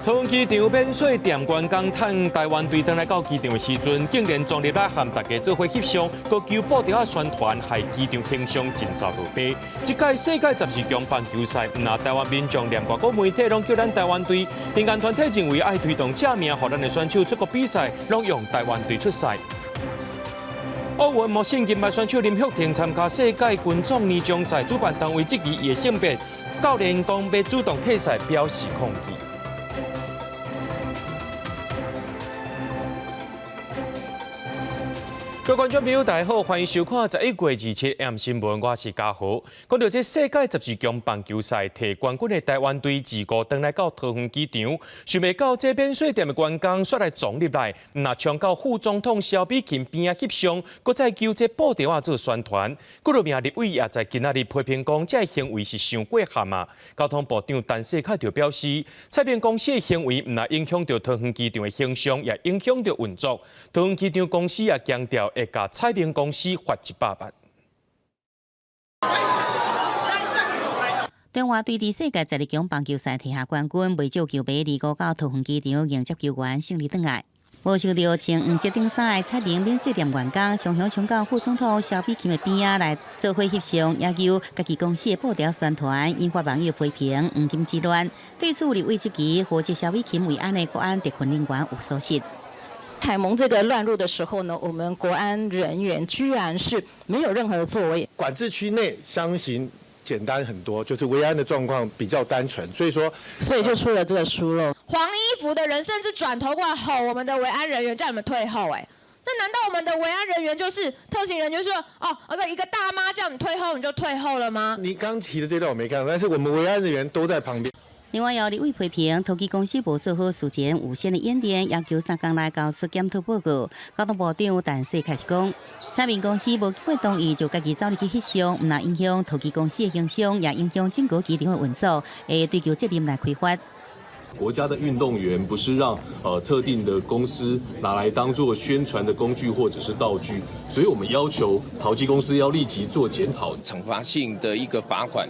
桃园机场免税店员工趁台湾队登来到机场的时阵，竟然撞入来和大家做伙翕相，搁求布条宣传，害机场形象真扫落地。这届世界14强棒球赛，唔拿台湾民众连外国媒体拢叫咱台湾队，民间团体认为爱推动正名，让咱的选手出国比赛，拢用台湾队出赛。奥运模性金牌选手林旭廷参加世界军总年终赛，主办单位质疑伊的性别，教练讲要主动退赛，表示抗议。各位观众朋友，大家好，欢迎收看11月27日 AM 新闻，我是嘉豪。讲到这世界14强棒球赛摕冠军的台湾队，自古登来到桃园机场，想袂到这免税店的员工煞来撞入来，那冲到副总统萧美琴边啊翕相，搁再求这布条啊做宣传。各路名立委也在今仔日批评讲，这行为是伤过分啊。交通部长陈世凯就表示，蔡边公司的行为唔但影响到桃园机场的形象，也影响到运作。桃园机场公司也强调。会甲彩明公司罚100万。中华队伫世界12强棒球赛摕下冠军，未少球迷离国到桃园机场迎接球员胜利转来。无想到穿黄色顶衫的彩明免税店员工，雄雄冲到副总统萧美琴的边仔来做伙翕相，要求家己公司的布条宣传，引发网友批评黄金之乱。对此，立委质疑或者萧美琴为安的国安特勤人员有所失。采蒙这个乱入的时候呢，我们国安人员居然是没有任何的作为。管制区内相形简单很多，就是维安的状况比较单纯，所以就出了这个疏漏。黄衣服的人甚至转头过来吼我们的维安人员，叫你们退后。那难道我们的维安人员就是特勤人员说一个大妈叫你退后你就退后了吗？你刚提的这段我没看到，但是我们维安人员都在旁边。另外，有立委批评，投机公司无做好事前有限的演练，要求3天内交出检讨报告。交通部长陈世凯讲，彩明公司无机会同意就家己走入去翕相，唔但影响投机公司的形象，也影响整个机场的运作，会追究责任来开罚。国家的运动员不是让特定的公司拿来当做宣传的工具或者是道具，所以我们要求淘机公司要立即做检讨。惩罚性的一个罚款，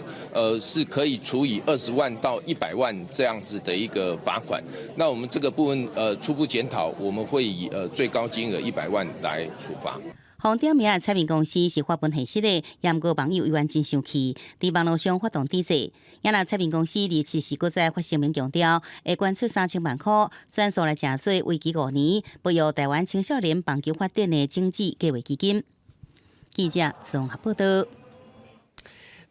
是可以处以20万到100万这样子的一个罚款。那我们这个部分初步检讨，我们会以最高金额100万来处罚。红点名的彩明公司是发本现实的，也毋过网友依然真生气，伫网络上发动抵制。也若彩明公司27时搁再发声明强调，会捐出3000万块，转数来正做为期5年，培育台湾青少年棒球发展的经济计划基金。记者综合报道。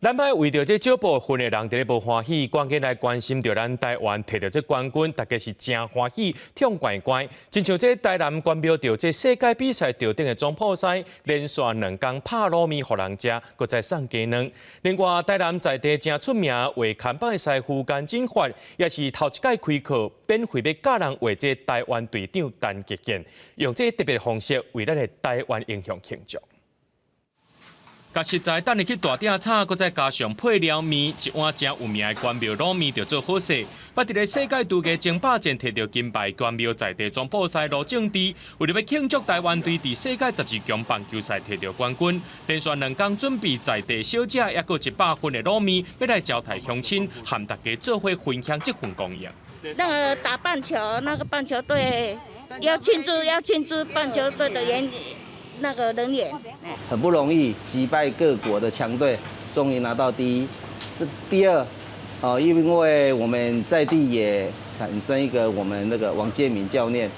咱歹为着这少部分的人伫咧无欢喜，赶紧来关心着咱台湾摕到这冠军，大家是真欢喜，痛乖乖。亲像这台南关标着这世界比赛吊顶的总破赛，连续2天拍糯米互人食，搁再送鸡卵。另外，台南在地真出名画看板的师傅甘金发，也是头一届开课免费要教人画这台湾队长陈吉健，用这特别的方式为咱的台湾英雄庆祝。甲实在等你去大鼎炒，搁再加上配料面，一碗真有名的关庙糯米就做好势。捌伫咧世界杜家争霸战摕到金牌，关庙在地总破赛罗正治，为了要庆祝台湾队伫世界12强棒球赛摕到冠军，连续2天准备在地小食，也搁100份的糯米，要来招待乡亲，和大家做伙分享这份光荣。那个打棒球，那个棒球队要庆祝棒球队的那个人员，很不容易击败各国的强队，终于拿到第一。是第二，因为我们在地也产生一个我们那个王建民教练，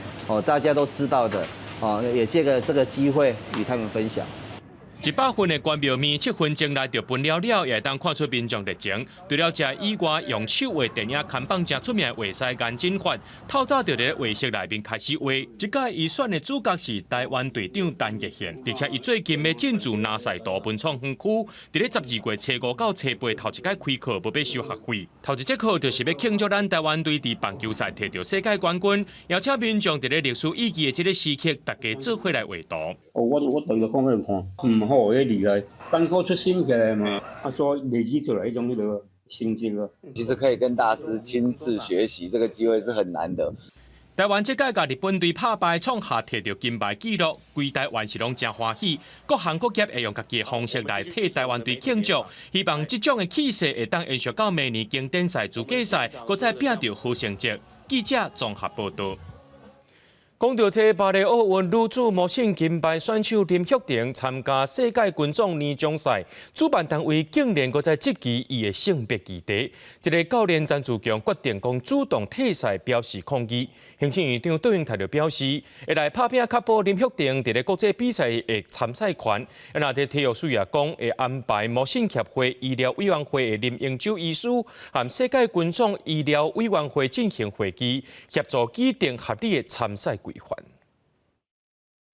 大家都知道的，也借个这个机会与他们分享。100份的关庙面7分钟内就分了，也会当看出民众热情。除了这以外，用手画电影看板真出名的画师甘金发，透早就伫画室内面开始画。这届伊选的主角是台湾队长陈吉宪，而且伊最近要进驻南赛道文创园区，伫咧12月初5到初8头一届开课，无必收学费。头一节课就是要庆祝咱台湾队伫棒球赛摕到世界冠军，邀请民众伫咧历史意义的这个时刻，大家做伙来画图。我对着讲去看，好，迄厉害，当初出心起来嘛，说累积出来一种那个心境啊。其实可以跟大师亲自学习，这个机会是很难得。台湾这届甲日本队拍败，创下摕到金牌纪录，规台湾是拢真欢喜。各行各业会用家己的方式来替台湾队庆祝，希望这种的气势会当延续到明年经典赛、资格赛，搁再拼到好成绩。记者综合报道。讲到这巴黎奥运女子模性金牌选手林旭婷参加世界军种年终赛，主办单位竟然搁在质疑伊的性别议题。一个教练詹志强决定讲主动退赛，表示抗议。行政院长杜永泰就表示，会来拍拼确保林旭婷伫咧国际比赛的参赛权。那伫体育署也讲，会安排模性协会医疗委员会的林永洲医师和世界军种医疗委员会进行会议，协助制定合理的参赛规范。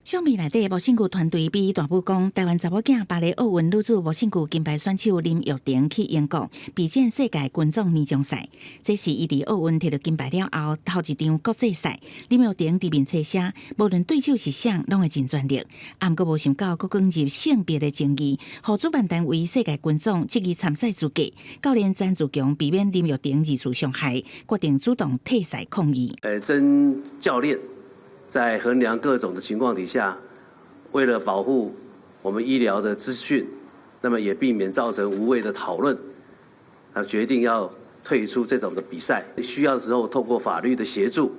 相片内底，模性具团队比大埔讲，台湾查某囝巴黎奥运女子模性具金牌选手林玉婷去英国备战世界军种年终赛。这是伊伫奥运摕到金牌了后头一场国际赛。林玉婷伫面册写，无论对手是谁，拢会尽全力。毋过无想到，佫卷入性别的争议，互主办单位世界军种质疑参赛资格。教练詹志强避免林玉婷二次伤害，决定主动退赛抗议。曾教练。在衡量各种的情况底下，为了保护我们医疗的资讯，那么也避免造成无谓的讨论，决定要退出这种的比赛。需要的时候，透过法律的协助，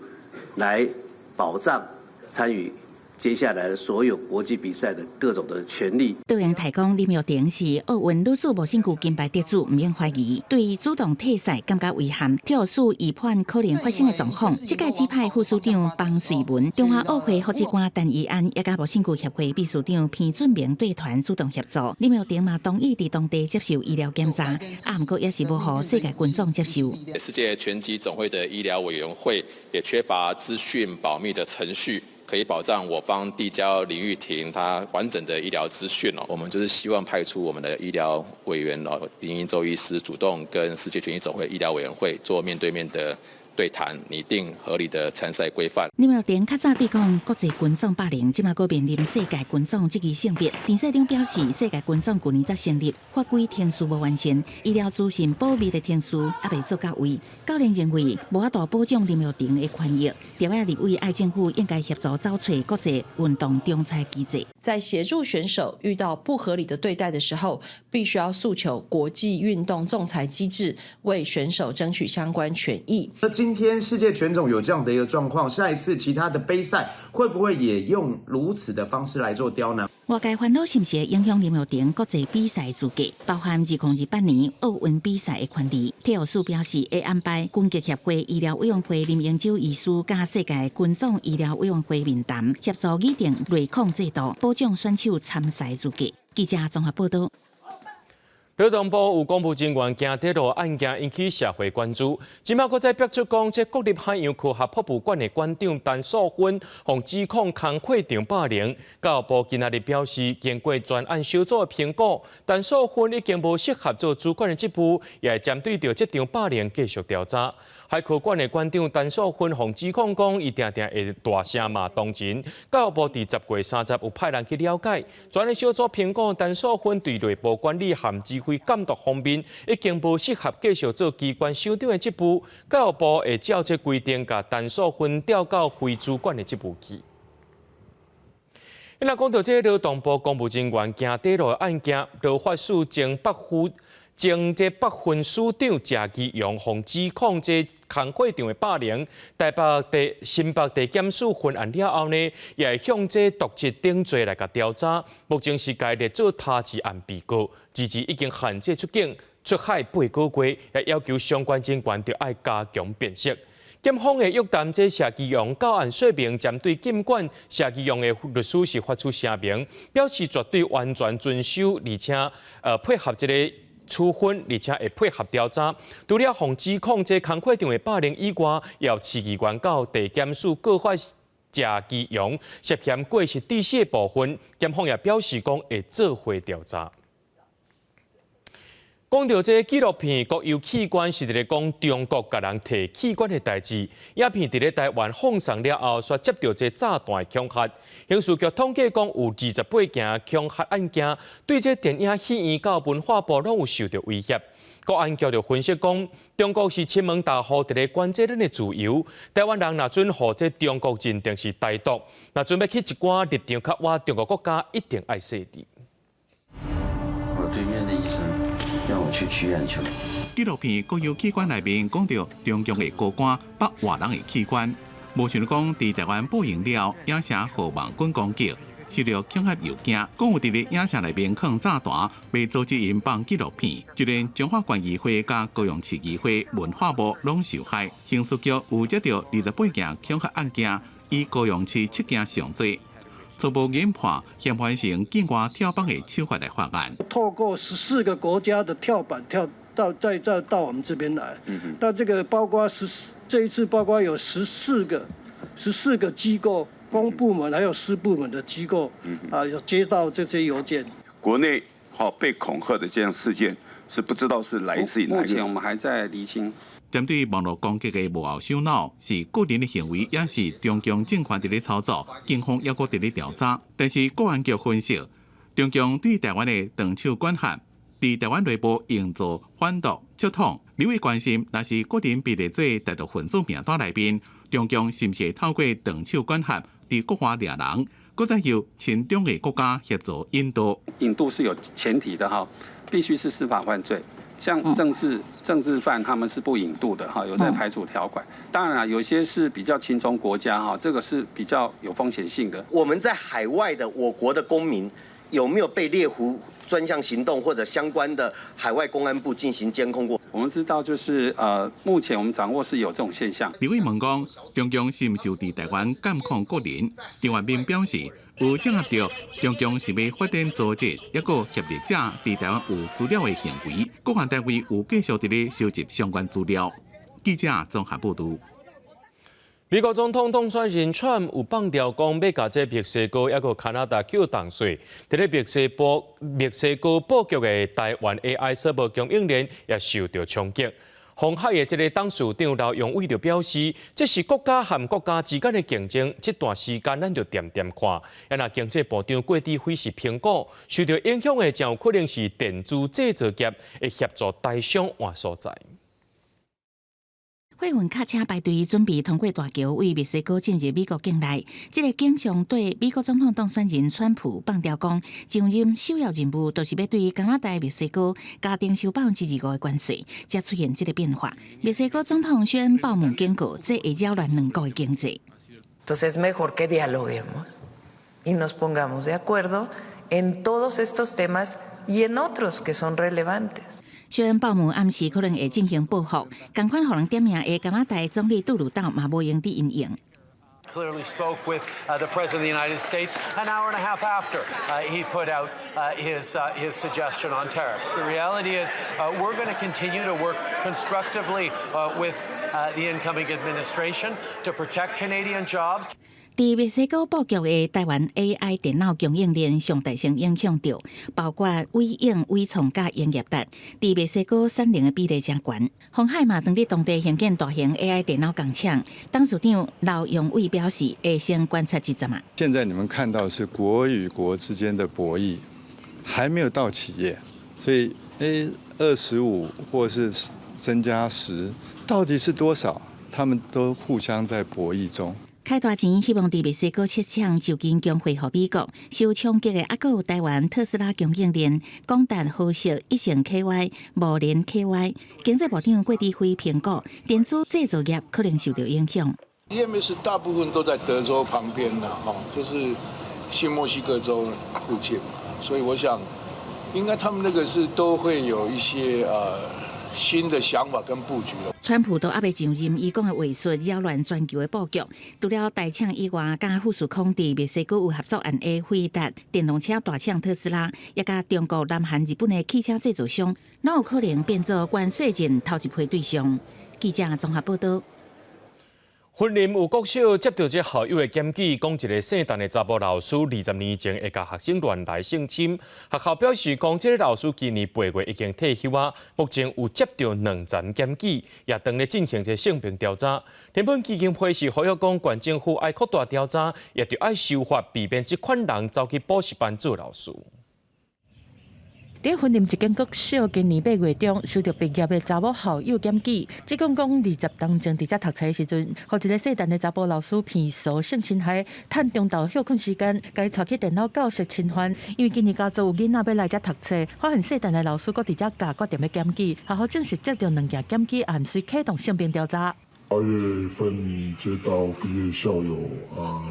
来保障参与接下来的所有国际比赛的各种的权利。杜永泰讲，林玉婷是奥运女子模性具金牌得主，毋免怀疑。对于主动退赛感觉遗憾，体育署预判可能发生的状况。这届指派副署长方瑞文、中华奥会副指官陈怡安，也甲模性具协会秘书长偏俊明对团主动协助。林玉婷嘛同意伫当地接受医疗检查，毋过也是无互世界群众接受。世界拳击总会的医疗委员会也缺乏资讯保密的程序。可以保障我方递交林玉婷她完整的医疗资讯我们就是希望派出我们的医疗委员林英洲医师主动跟世界拳击总会医疗委员会做面对面的对谈，拟定合理的参赛规范。林玉婷较早对抗国际军种霸凌，即马佫面临世界军种质疑性别。电视中表示，世界军种去年才成立，法规程序无完善，医疗资讯保密的程序也未做到位。教练认为无法度保障林玉婷的权益，条约立委爱政府应该协助找找国际运动仲裁机制。在协助选手遇到不合理的对待的时候，必须要诉求国际运动仲裁机制，为选手争取相关权益。今天世界拳总有这样的一个状况，下一次其他的杯赛会不会也用如此的方式来做刁难？外界烦恼是不是影响林玉婷国际比赛资格，包含2028年奥运比赛的权利。体育署表示会安排军击协会医疗委员会林英洲医师加世界军种医疗委员会面谈，协助拟定类控制度，保障选手参赛资格。记者综合报道。劳动部有公布人员惊跌落案件引起社会关注，今麦佫再爆出讲，这国立海洋科学博物馆的馆长陈素芬，被指控工课场霸凌。教育部今仔日表示，经过专案小组的评估，陈素芬已经无适合做主管的职务，也会针对着这场霸凌继续调查。海科馆的馆长陈素芬被指控讲，伊常常会大声骂同仁。教育部伫10月30有派人去了解，专案小组评估陈素芬对内部管理和指挥监督方面，已经无适合继续做机关首长的职务。教育部会照这规定，甲陈素芬调到非主管的职务去。若讲到这劳动部公务人员惊跌落案件，劳法署前北分署长谢基勇被指控这工课场的霸凌，新北地检署分案了后呢，也会向这渎职定罪来甲调查。目前是该列做他治案被告，自治已经限制出境、出海8个月，也要求相关人员着爱加强辨识。检方的约谈这谢基勇到案说明，针对监管谢基勇的律师是发出声明，表示绝对完全遵守，而且配合这个处分，而且会配合调查。除了防指控这工课场的霸凌以外，也要市议员到地检署告发谢基勇涉嫌过失致死的部分，检方也表示讲会做伙调查。讲到这纪录片国有器官是伫咧讲中国甲人摕器官的代志，影片伫咧台湾放送了后，却接到这炸弹恐吓。刑事局统计讲有28件恐吓案件，对这电影戏院到文化部拢有受到威胁。国安局就分析讲，中国是亲门大户伫咧管制咱的自由，台湾人若准互这中国认定是台独，若准备去一寡立场较歪中国国家，一定爱洗地。我对面的医生让我去取眼球。纪录片国有器官内面讲到中共的高官把外人的器官，无想到讲伫台湾播映了影城和网军攻击，受到恐吓诱惊，讲有伫咧影城内面放炸弹，被组织因放纪录片，就连中华县议会甲高雄市议会、文化部拢受害。刑事局有接到28件恐吓案件，以高雄市7件上罪。初步研判，嫌犯成境外跳板的手法来犯案。透过14个国家的跳板跳再到我们这边来，那这个包括这一次包括有14个机构，公部门还有私部门的机构有接到这些邮件。国内被恐吓的这样事件是不知道是来自于哪一个。目前我们还在厘清。针对网络攻击的幕后首脑是个人的行为，也是中共政权伫咧操作，警方也搁伫咧调查。但是国安局分析，中共对台湾的长手管辖，伫台湾内部营造反独、触统。刘伟关心，若是个人被列做台独分子名单内面，中共是不是透过长手管辖伫国外掠人，搁再由亲中的国家协助引渡？引渡是有前提的哈，必须是司法犯罪。像政治犯他们是不引渡的哈，有在排除条款。当然有些是比较亲中国家哈，这个是比较有风险性的。我们在海外的我国的公民有没有被猎狐专项行动或者相关的海外公安部进行监控过？我们知道就是目前我们掌握是有这种现象。刘伟问讲，中共是毋是有伫台湾监控个人？张万斌表示。有掌握到中共是要发展组织，也个协力者伫台湾有资料的行为，各项单位有继续伫咧收集相关资料。记者综合报道。美国总统当选人川有放调讲，要甲这墨西哥也个加拿大扣重税。伫咧墨西哥布局的台湾 AI 设备供应链也受到冲击。鸿海的这个董事长刘永伟就表示，这是国家和国家之间的竞争，这段时间咱就点点看。那经济部长郭志辉是评估，受到影响的将有可能是电子制造业会协助台商换所在。货运卡车排队准备通过大桥，为墨西哥进入美国境内。这个景象对美国总统当选人川普放调讲，上任首要任务就是要对加拿大、墨西哥加征收2%的关税，才出现这个变化。墨西哥总统宣鲍姆警告，这会扰乱两国的经济。Entonces es mejor que dialoguemos y nos pongamos de acuerdo en todos estos temas y en otros que son relevantes. 虽然鲍姆暗示可能会进行报复，同款互人点名的加拿大总理杜鲁道嘛无用伫应用。Clearly spoke with the President of the United States an hour and a half after he put out his suggestion on tariffs. The reality is we're going to continue to work constructively with the incoming administration to protect Canadian jobs. 伫墨西哥布局的台湾 AI 电脑供应链上大性影响到，包括微影、微创甲营业达，伫墨西哥产能的比例真悬。鸿海嘛，当地当地兴建大型 AI 电脑工厂，董事长刘永伟表示，会先观察一阵嘛。现在你们看到是国与国之间的博弈，还没有到企业，所以25或是增加10，到底是多少？他们都互相在博弈中。开大钱，希望伫墨西哥设厂就近将回互美国。受冲击的还有台湾特斯拉供应链、广达、豪硕、一成 KY、茂联 KY。经济部长郭志辉评估，电子制造业可能受到影响。EMS 大部分都在德州旁边的就是新墨西哥州附近嘛，所以我想，应该他们那个是都会有一些新的想法跟布局了。川普都还未上任，伊讲的话术扰乱全球的布局。除了大厂以外，甲富士康伫墨西哥有合作案的辉达、电动车大厂特斯拉，也甲中国、南韩、日本的汽车制造商，拢有可能变做关税前头一批对象。记者综合报道。云林有国小接到这校友的检举，讲一个姓陈的查甫老师20年前会甲学生乱来性侵。学校表示，讲这个老师今年8月已经退休啊，目前有接到2件检举，也正咧进行一性平调查。日本基金会是呼吁讲，县政府爱扩大调查，也着爱修法，避免这款人走去补习班做老师。在云林一间国小，今年8月中收到毕业的查某校友检举，指讲20当前伫遮读册的时阵，互一个细汉的查甫老师骗诉性侵害，趁中昼休困时间，甲伊带去电脑教室侵犯。因为今年家族有囡仔要来遮读册，发现细汉的老师搁伫遮教，决定要检举，学校正式接到2件检举案，随启动性平调查。8月份接到毕业校友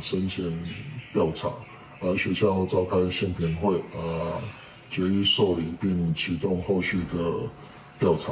申请调查，学校召开性平会，决议受理并启动后续的调查，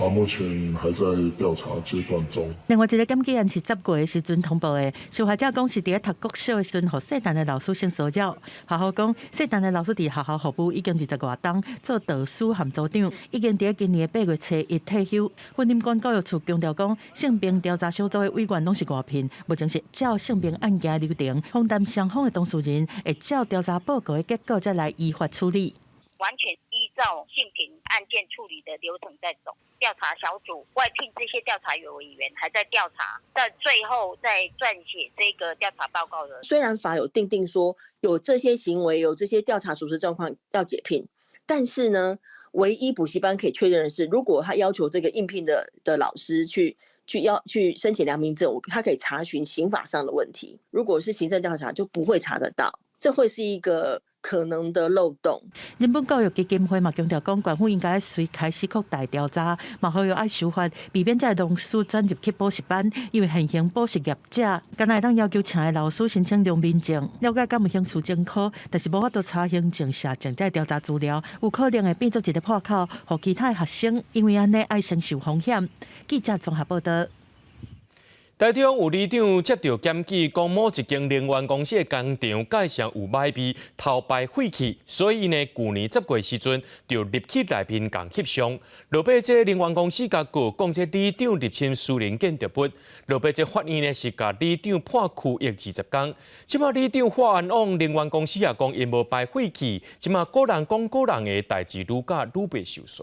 目前还在调查阶段中。另外一个检举案是10月的时阵通报的，受害者讲是伫咧读国小的时阵，互细汉的老师性骚扰。学校讲，细汉的老师伫学校服务已经20多冬，做导师含组长，已经伫今年8月初一退休。云林县教育处强调讲，性平调查小组的委员拢是外聘，目前是照性平案件流程，访谈双方的当事人，会照调查报告的结果再来依法处理。完全依照性平案件处理的流程在走，调查小组外聘这些调查委员还在调查，在最后再撰写这个调查报告的。虽然法有定定说有这些行为、有这些调查属实状况要解聘，但是呢，唯一补习班可以确认的是，如果他要求这个应聘的老师去申请良民证，他可以查询刑法上的问题。如果是行政调查，就不会查得到，这会是一个可能的漏洞。人本教育基金会嘛强调讲，县府应该随开始扩大调查，嘛好要爱守法，避免这老师转入去补习班，因为现行补习业者，敢若会当要求请的老师申请良民证，了解敢有兴趣证考，但是无法度查行政下正在调查资料，有可能会变作一个破口，互其他学生因为安尼爱承受风险。记者综合报道。台中有里长接到检举，讲某一间能源公司的工厂介绍有歹味、头排废气，所以呢，去年10月时阵就入去内面共翕相。落尾这能源公司甲告讲，这里长入侵私人建筑物。落尾这法院呢是甲里长判拘役20天。即马里长法案往能源公司也讲因无排废气，即马个人讲个人的代志，愈加愈被受煞。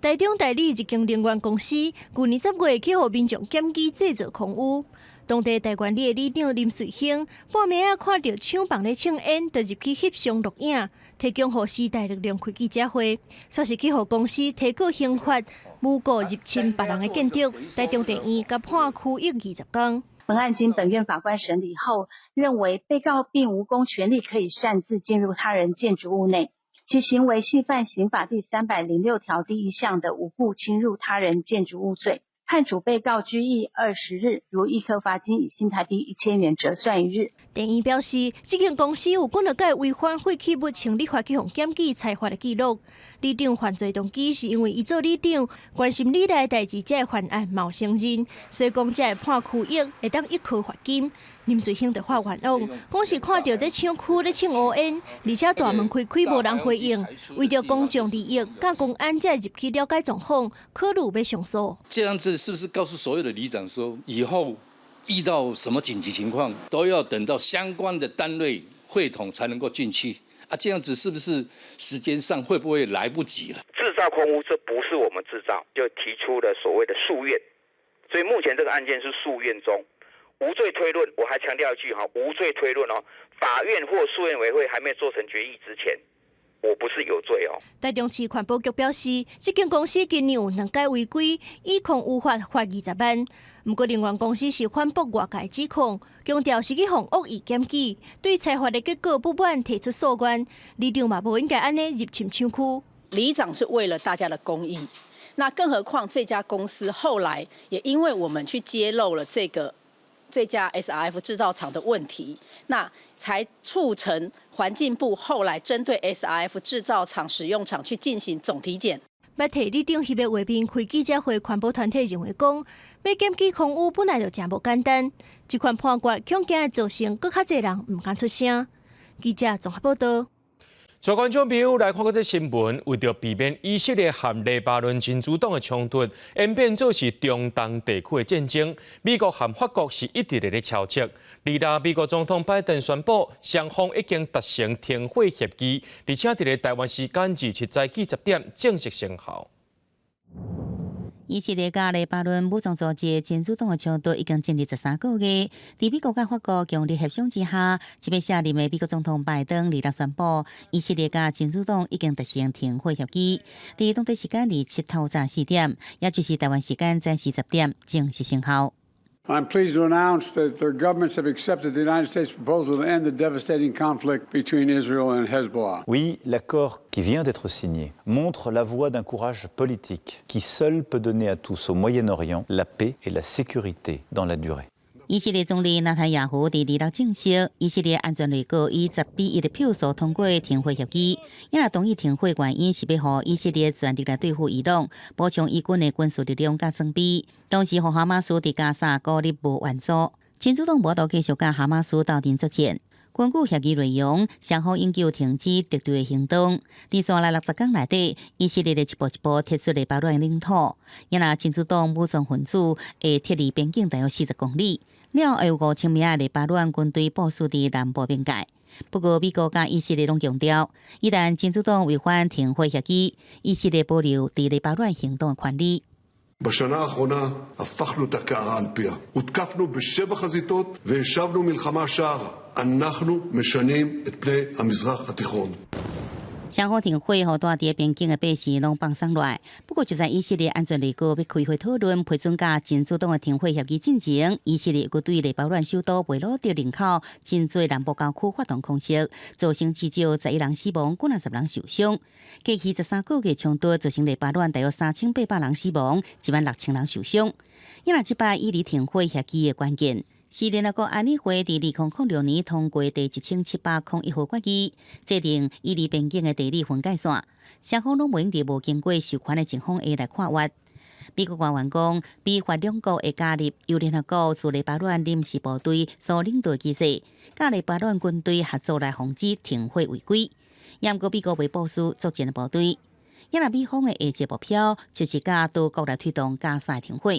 台中代理一间能源公司，去年10月去互民众检举制造空污。当地台管里的里长林瑞兴，半暝啊看到厂房咧庆烟，就入去翕相录影，提供互时代力量开记者会，说是去互公司提告刑罚，诬告入侵别人的建筑。台中地院甲判拘役20天。本案经本院法官审理后，认为被告并无公权力可以擅自进入他人建筑物内。其行为系犯刑法第306条第1项的无故侵入他人建筑物罪，判处被告拘役20日，如易科罚金以新台币1000元折算1日。地院表示，这间公司有几个违反废弃物清理法去互检举裁罚的记录。里长犯罪动机是因为伊做里长关心里内代志，才会犯案冒承认，所以讲才会判拘役，会当1颗罚金。林瑞兴就发冤枉，讲是看到这厂区咧庆乌烟，而且大门开无人回应，为着公众利益，甲公安才入去了解状况，考虑要上诉。这样子是不是告诉所有的里长说，以后遇到什么紧急情况，都要等到相关的单位会同才能够进去？这样子是不是时间上会不会来不及了？制造空污，这不是我们制造，就提出了所谓的诉愿，所以目前这个案件是诉愿中。无罪推论，我还强调一句哈，无罪推论哦，法院或诉愿委员会还没做成决议之前，我不是有罪哦。台中市环保局表示，这间公司今年有2届违规，以控污法罚20万。不过，能源公司是反驳外界指控，强调是去向恶意检举，对裁罚的结果不满提出诉愿。里长嘛，不应该安尼入侵厂区。里长是为了大家的公益，那更何况这家公司后来也因为我们去揭露了这家 SRF 制造厂的问题，那才促成环境部后来针对 SRF 制造厂使用厂去进行总体检。要替里长翕的画面开记者会，环保团体认为讲，要检举空污本来就真无简单，这款判决恐惊会造成更较侪人唔敢出声。记者综合报道。全观众朋友来看这新闻，为着避免以色列和黎巴嫩真主党的冲突演变做是中东地区的战争，美国和法国是一直在敲击。美国总统拜登宣布，双方已经达成停火协议，而且在台湾时间27早起10点正式生效。以色列甲黎巴嫩武装组织真主党的冲突已经进入13个月。在美国甲法国强力协商之下，这边下任的美国总统拜登日前宣布，以色列甲真主党已经达成停火协议，在当地时间27透早4点，也就是台湾时间早10点正式生效。I'm pleased to announce that their governments have accepted the United States proposal to end the devastating conflict between Israel and Hezbollah. Oui, l'accord qui vient d'être signé montre la voie d'un courage politique qui seul peut donner à tous au Moyen-Orient la paix et la sécurité dans la durée. 以色列总理纳坦雅胡在2日证实，以色列安全内阁以10-1的票数通过停火协议。也同意停火原因是要让以色列全力来对付伊朗，补充以军的军事力量甲装备，同时让哈马斯在加沙孤立无援助。真主党无度继续甲哈马斯斗阵作战。根据协议内容，双方应求停止敌对的行动。在接下来60天内底，以色列一步一步撤出黎巴嫩领土。也那真主党武装分子会撤离边境大约40公里。了有5000名的黎巴嫩军队部署在南部边界。不过，美国甲以色列拢强调，一旦真主党违反停火协议，以色列保留在黎巴嫩行动的权利。בשנה האחרונה הפכנו את הקערה על פיה. הותקפנו ב7 חזיתות והשבנו מלחמה שערה. אנחנו משנים את פני המזרח התיכון. 双方停火后，大地边境的百姓拢放松落来。不过，就在以色列安全内阁要开会讨论批准甲真主党的停火协议进前，以色列又对黎巴嫩首都贝鲁特人口真侪南部郊区发动空袭，造成至少11人死亡，50人受伤。过去13个月冲突造成黎巴嫩大约3800人死亡，16000人受伤。因那这摆以离停火协议的关键。是联合国安理会在2006年通过第1701号决议，制定伊犁边境的地理分界线，双方拢无用无经过授权的情况下来跨越。美国官员讲，美法两国会加入由联合国驻黎巴嫩临时部队所领导的机制，甲黎巴嫩军队合作来防止停火违规。不过，美国未部署作战的部队。因那美方的下一目标就是甲多国来推动加沙停火。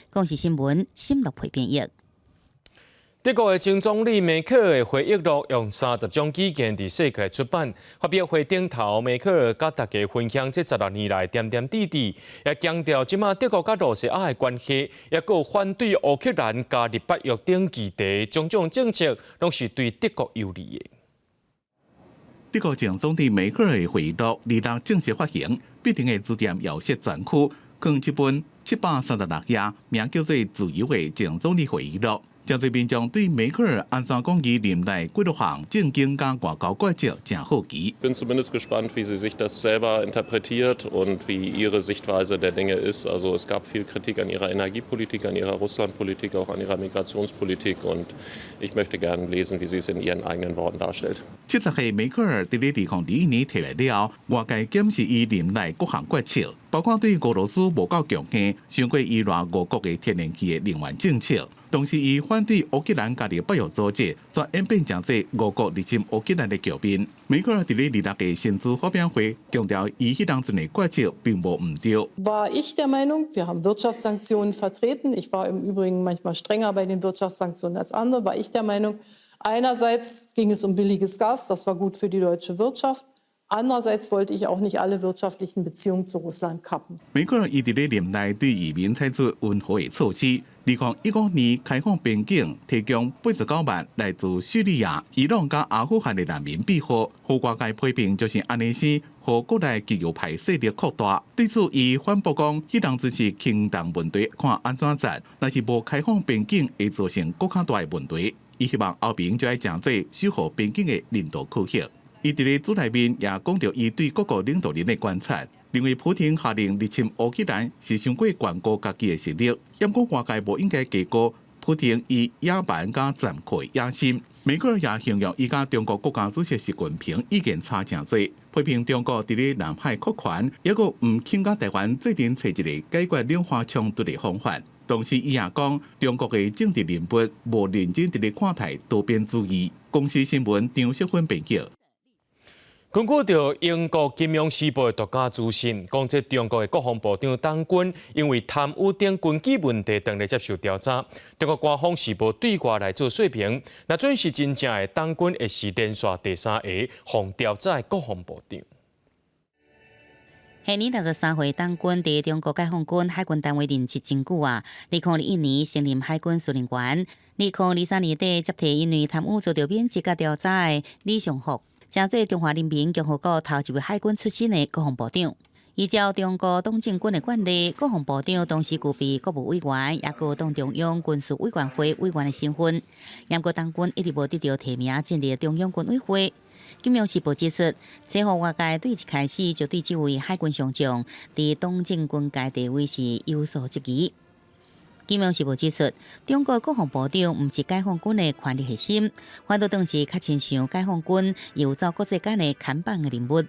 公视新闻深入配编译。德国的前总理梅克尔的回忆录用30种语言伫世界出版。发表会顶头，梅克尔甲大家分享这16年来点点滴滴，也强调即马德国甲罗西亚的关系，也有反对乌克兰加入北约等议题，种种政策拢是对德国有利的。德国前总理梅克尔的回忆录2日正式发行，必定的书店要设专区，更一本736页，名叫做《自由的前总理回忆录》。真侪民众对梅克尔安怎讲伊任内几多项政经甲外交决策真好奇。Ich bin zumindest gespannt, wie sie sich das selber interpretiert und wie ihre Sichtweise der Dinge ist. Also es gab viel Kritik an ihrer Energiepolitik, an ihrer Russlandpolitik, auch an ihrer Migrationspolitik und ich möchte gerne lesen, wie sie es in ihren eigenen Worten darstellt. 70岁梅克尔伫咧2021年退位了，外界检视伊任内各项决策，包括对俄罗斯无够强硬，伤过依赖俄国的天然气的能源政策。同时，伊反对乌克兰加入北约组织，则演变成做俄国入侵乌克兰的局面。梅克尔伫咧2日嘅新书发表会，强调伊迄当阵的决策并无唔对。War ich der Meinung, wir haben Wirtschaftssanktionen vertreten. Ich war im Übrigen manchmal strenger bei den Wirtschaftssanktionen als andere. War ich der Meinung, einerseits ging es um billiges Gas, das war gut für die deutsche Wirtschaft. Andererseits wollte ich auch nicht alle wirtschaftlichen Beziehungen zu Russland kappen. 梅克尔伊伫咧任内对移民采取温和的措施。2015年开放边境，提供89万来自叙利亚、伊朗甲阿富汗的难民庇护。互外界批评就是安尼生，互国内自由派势力扩大。对此，伊反驳讲，迄当阵是轻重问题，看安怎战。若是无开放边境，会造成更较大的问题。伊希望后面就要强制守护边境的领导区域。伊伫咧书内面也讲到伊对各国领导人的观察，认为普京下令入侵乌克兰是伤过高估家己的实力，也讲外界无应该低估普京以野蛮甲残酷的野心。美国也形容伊甲中国国家主席习近平意见差真多，批评中国伫咧南海扩权，也个唔肯甲台湾制定找一个解决两岸冲突的方法。同时，伊也讲中国的政治人物无认真伫咧看待多边主义。公司新闻张淑芬编辑。根据着英国《金融时报》的独家资讯，讲这中国的国防部长党军因为贪污等军纪问题，等来接受调查。中国官方是无对外来做说明，那准是真正的党军，会是连续第3个防调查的国防部长。去年63岁当军伫中国解放军海军单位任职真久啊，2021年升任海军司令员，2023年底接替因为贪污遭到免职甲调查的李尚福，成做中华人民共和国头一位海军出身的国防部长。依照中国党政军的惯例，国防部长同时具备国务委员，也有党中央军事委员会委员的身份。不过，当军一直无得到提名进入中央军委会。金融时报指出，这互外界对一开始就对这位海军上将伫党政军界地位是有所质疑。金融时报指出，中国国防部长毋是解放军的权力核心，反倒当时较亲像解放军游走国际间的看板的人物。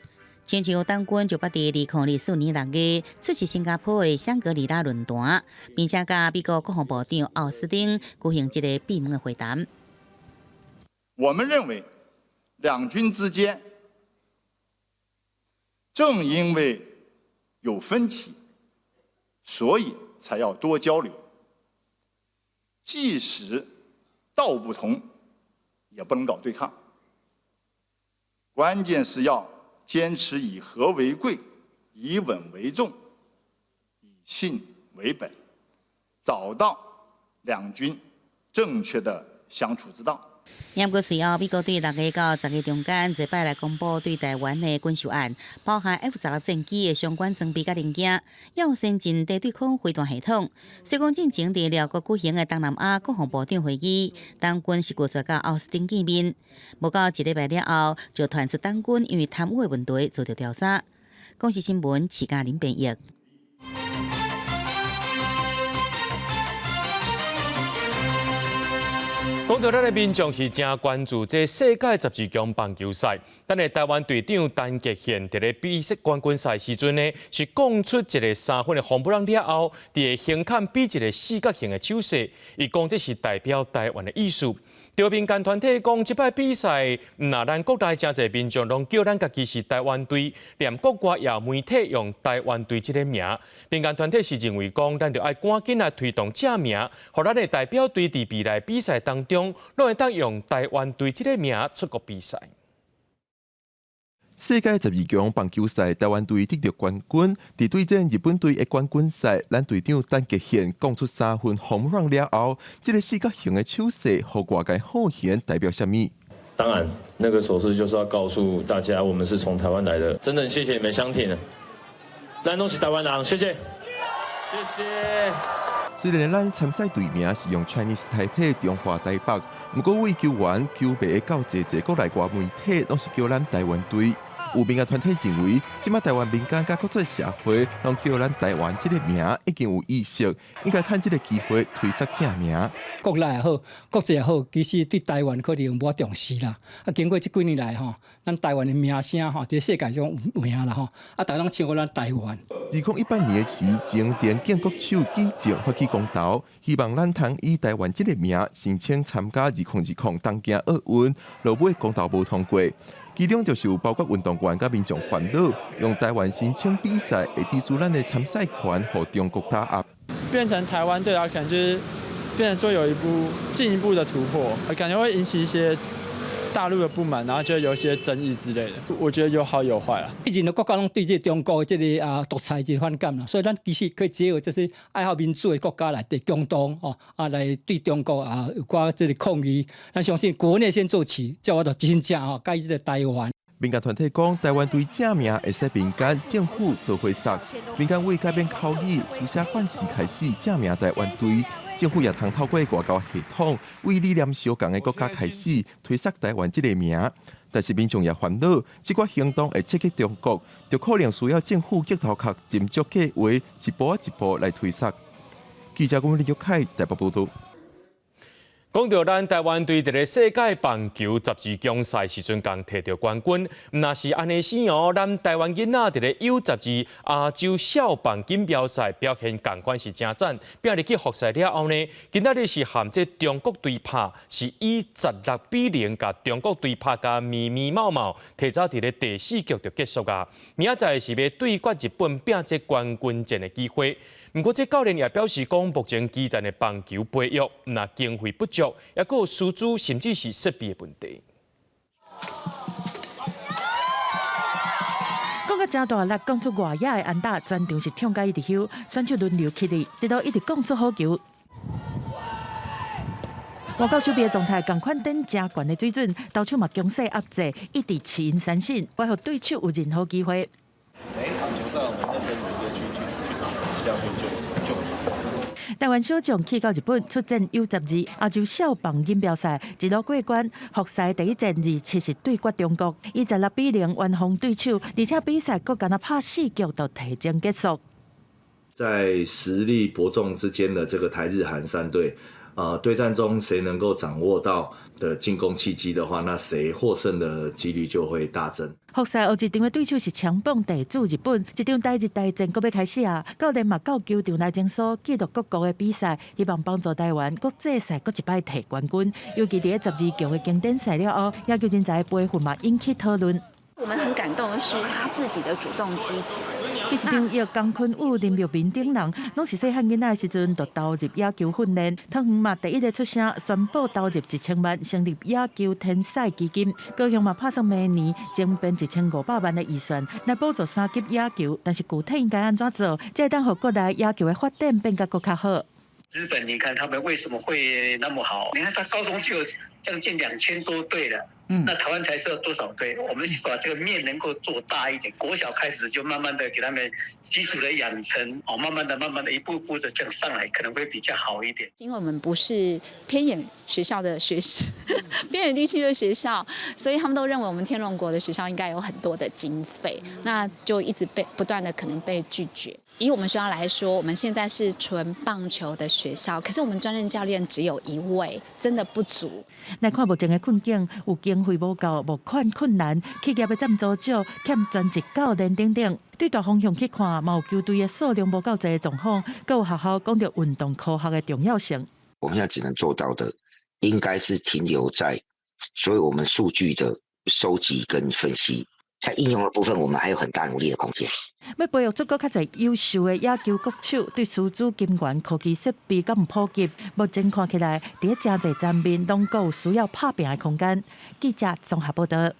亲像当军就捌伫2004年6月出席新加坡的香格里拉论坛，并且甲美国国防部长奥斯汀举行一个闭门的会谈。我们认为，两军之间正因为有分歧，所以才要多交流。即使道不同，也不能搞对抗。关键是要坚持以和为贵，以稳为重，以信为本，找到两军正确的相处之道。不过，随后美国对6月到10月中间一摆来公布对台湾的军售案，包含 F-16战机的相关装备甲零件，要先进地对空飞弹系统。西讲进前伫辽国举行的东南亚国防部长会议，当军是拒绝甲奥斯汀见面。无到1礼拜了后，就传出当军因为贪污的问题遭到调查。公视新闻齐嘉玲编译。讲到咱的民众是真关注这世界12强棒球赛，咱的台湾队长陈杰宪伫咧比赛冠军赛时阵呢，是讲出一个3分的红不让了后，伫个胸坎比一个四角形的手势，伊讲这是代表台湾的意思。对民间团体讲，即摆比赛，那咱国内真侪民众拢叫咱家己是台湾队，连国外也有媒体用台湾队这个名。民间团体是认为讲，咱着爱赶紧来推动这名，互咱的代表队伫未来比赛当中，拢会当用台湾队这个名出国比赛。世界12强棒球赛，台湾队得到冠军。伫对战日本队的冠军赛，咱队长陈杰宪讲出3分红让了后，这个四角形的手势，互外界好显代表什么？当然，那个手势就是要告诉大家，我们是从台湾来的。真的很谢谢你们相挺，咱都是台湾人，谢谢，谢谢。虽然咱参赛队名是用 Chinese Taipei 中华台北，不过为球员、球迷到侪国内外媒体拢是叫咱台湾队。有民间团体认为，即马台湾民间甲国际社会拢叫咱台湾这个名已经有意识，应该趁这个机会推出正名。国内也好，国际也好，其实对台湾可能无重视啦。啊，经过这几年来吼，咱台湾的名声吼，伫世界中有名啦吼，啊，大家拢称呼咱台湾。2018年时，前田建国手举证发起公投，希望咱通以台湾这个名申请参加2020东京奥运，落尾公投无通过。其中就是有包括运动员甲民众烦恼，用台湾申请比赛会低出咱的参赛权，互中国打压。变成台湾队啊，可能就是变成说有进一步的突破，感觉会引起一些大陆的不满，然后就有一些争议之类的。我觉得有好有坏啊。以前的国家拢对这中国这个独裁真反感啦，所以咱其实可以结合这些爱好民主的国家来对共同来对中国有关这个抗议。咱相信国内先做起，叫我到真正改这个台湾。民间团体讲，台湾队正名会使民间、政府做回溯，民间为改变口语、书写款式开始正名台湾队。政府也通透过外交系统，为理念相同的国家开始推出台湾这个名。但是民众也烦恼，这个行动会刺激中国，就可能需要政府结头壳斟酌计划，一步一步来推出。记者李玉凯台北报道。讲到咱台湾队伫咧世界棒球12强赛时阵，刚摕到冠军，那是安尼先哦。咱台湾囡仔伫咧 U12亚洲小棒锦标赛表现同款是真赞，并入去复赛了后呢，今仔日是含这中国队拍，是以16-0甲中国队拍甲密密茂茂，提早伫咧第4局就结束啊。明仔载是要对决日本，拼这冠军战的机会。不过，这教练也表示讲，目前基层的棒球培育那经费不足，也有师资甚至是设备的问题。讲个真大力讲出外野的安打，全场是跳甲一直休，选手轮流起立，直到一直讲出好球。外交手臂的状态同款顶真悬的水准，投手嘛强势压制，一直持因三振，为互对手有任何机会。每一场球赛我们认真努力去打，这样就。台湾小将去到日本出战 U12亚洲小棒锦标赛，一路过关。复赛第一战2-70对决中国，以16-0完封对手，而且比赛搁敢若拍4局就提前结束。在实力伯仲之间的这个台日韩3队。对战中谁能够掌握到的进攻契机的话，那谁获胜的几率就会大增。复赛后一场的对手是强棒地主日本，一场台日大战搁要开始啊！教练嘛到球场来整肃，记录各国的比赛，希望帮助台湾国际赛搁一摆摕冠军。尤其伫12强的经典赛了后，野球人才培训嘛引起讨论。我们很感动的是他自己的主动积极。其实场由江坤宇、林玉明等人，拢是细汉囡仔的时阵就投入野球训练。汤圆嘛第一个出声，宣布投入1000万成立野球天赛基金。高雄嘛拍算明年增编1500万的预算来补助3级野球，但是具体应该安怎做，才会当让国内野球的发展变得更较好。日本，你看他们为什么会那么好？你看他高中就有将近2000多队了。那台湾才是有多少队？我们把这个面能够做大一点，国小开始就慢慢的给他们基础的养成，慢慢的一步步的这样上来，可能会比较好一点。因为我们不是偏远学校的学生，偏远地区的学校，所以他们都认为我们天龙国的学校应该有很多的经费，那就一直不断的可能被拒绝。以我们学校来说，我们现在是纯棒球的学校，可是我们专任教练只有1位，真的不足。来看目前的困境，有经费无够，募款困难，企业的赞助少，欠专职教练等等。对大方向去看，嘛有球队的数量无够侪的状况，更有学校讲到运动科学的重要性。我们现在只能做到的，应该是停留在所有我们数据的收集跟分析。在应用的部分，我们还有很大努力的空间。要培育出更较侪优秀的野球国手，对师资、金源、科技设备敢唔普及？目前看起来，伫真侪层面拢有需要拍拼的空间。记者综合报道。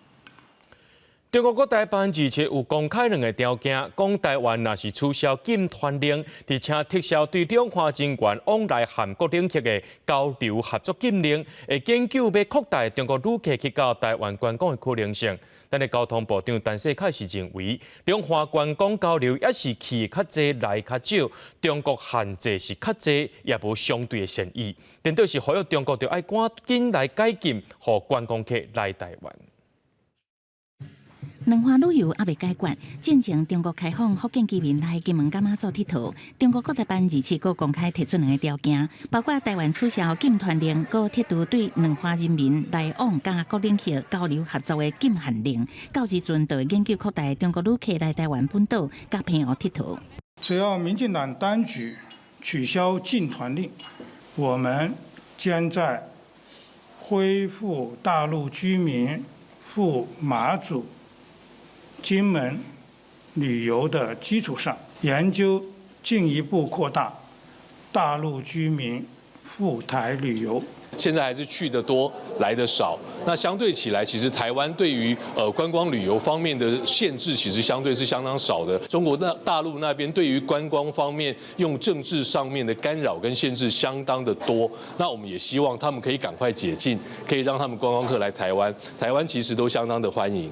中国国台7%有公开2个条件，讲台湾若是取消禁团令，而且撤销对中华人员往来韩国领域的交流合作禁令，会研究要扩大中国旅客去到台湾观光的可能性。咱的交通部长陈世凯是认为，两岸观光交流也是去较济来较少，中国限制是较济，也无相对的善意。颠倒是呼吁中国就要赶紧来解禁，互观光客来台湾。两岸旅游还未解决，进前中国开放福建居民来金门、甲马祖佚佗。中国国台办27个公开提出2个条件，包括台湾取消禁团令，搁剔除对两岸人民来往甲各领域交流合作的禁限令。到时阵就会研究扩大中国旅客来台湾本岛甲澎湖佚佗。只要民进党当局取消禁团令，我们将在恢复大陆居民赴马祖、金门旅游的基础上，研究进一步扩大大陆居民赴台旅游。现在还是去的多，来的少。那相对起来，其实台湾对于观光旅游方面的限制，其实相对是相当少的。中国大陆那边对于观光方面用政治上面的干扰跟限制相当的多。那我们也希望他们可以赶快解禁，可以让他们观光客来台湾。台湾其实都相当的欢迎。